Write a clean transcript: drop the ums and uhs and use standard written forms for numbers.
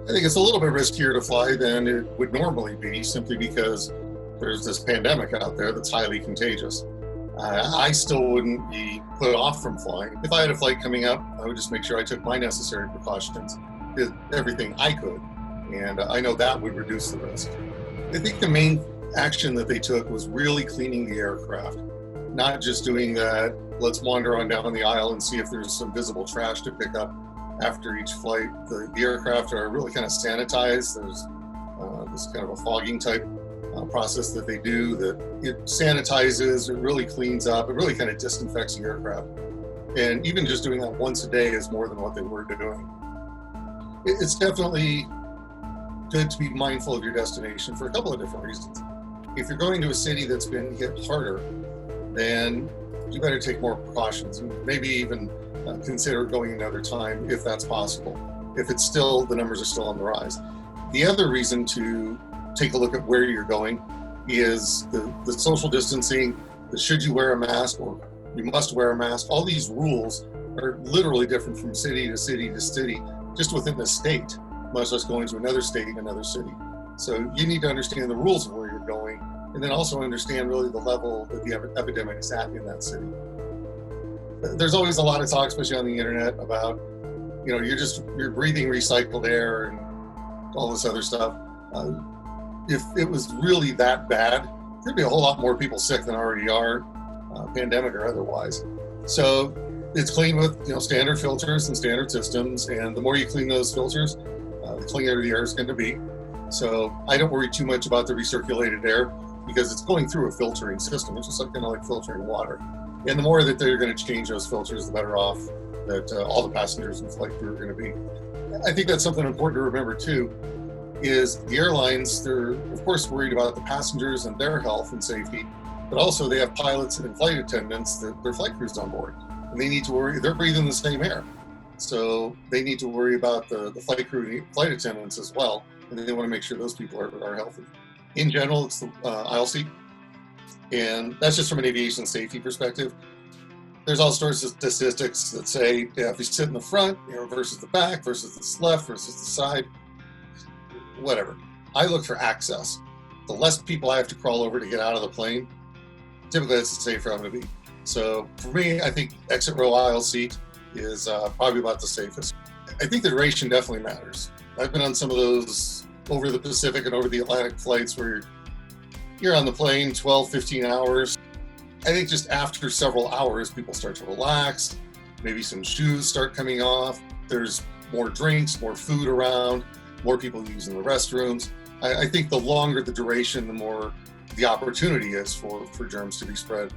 I think it's a little bit riskier to fly than it would normally be, simply because there's this pandemic out there that's highly contagious. I still wouldn't be put off from flying. If I had a flight coming up, I would just make sure I took my necessary precautions, did everything I could, and I know that would reduce the risk. I think the main action that they took was really cleaning the aircraft, not just doing that, let's wander on down the aisle and see if there's some visible trash to pick up after each flight. The aircraft are really kind of sanitized. There's this kind of a fogging type process that they do that it sanitizes, it really cleans up, it really kind of disinfects the aircraft. And even just doing that once a day is more than what they were doing. It's definitely good to be mindful of your destination for a couple of different reasons. If you're going to a city that's been hit harder, then you better take more precautions and maybe even consider going another time if that's possible, if it's still, the numbers are still on the rise. The other reason to take a look at where you're going is the social distancing, the should you wear a mask or you must wear a mask. All these rules are literally different from city to city to city, just within the state, much less going to another state, another city. So you need to understand the rules of where you're going, and then also understand really the level that the epidemic is at in that city. There's always a lot of talk, especially on the internet, about, you're breathing recycled air and all this other stuff. If it was really that bad, there'd be a whole lot more people sick than already are, pandemic or otherwise. So it's cleaned with standard filters and standard systems, and the more you clean those filters, the cleaner the air is going to be. So I don't worry too much about the recirculated air because it's going through a filtering system. It's just kind of like filtering water. And the more that they're going to change those filters, the better off that all the passengers and flight crew are going to be. I think that's something important to remember too, is the airlines, they're of course worried about the passengers and their health and safety, but also they have pilots and flight attendants that their flight crews on board. And they need to worry, they're breathing the same air. So they need to worry about the flight crew and flight attendants as well. And they want to make sure those people are healthy. In general, it's the aisle seat. And that's just from an aviation safety perspective. There's all sorts of statistics that say, if you sit in the front, versus the back, versus the left, versus the side, whatever. I look for access. The less people I have to crawl over to get out of the plane, typically that's the safer I'm going to be. So for me, I think exit row aisle seat is probably about the safest. I think the duration definitely matters. I've been on some of those over the Pacific and over the Atlantic flights where you're on the plane 12, 15 hours. I think just after several hours, people start to relax. Maybe some shoes start coming off. There's more drinks, more food around, more people using the restrooms. I think the longer the duration, the more the opportunity is for germs to be spread.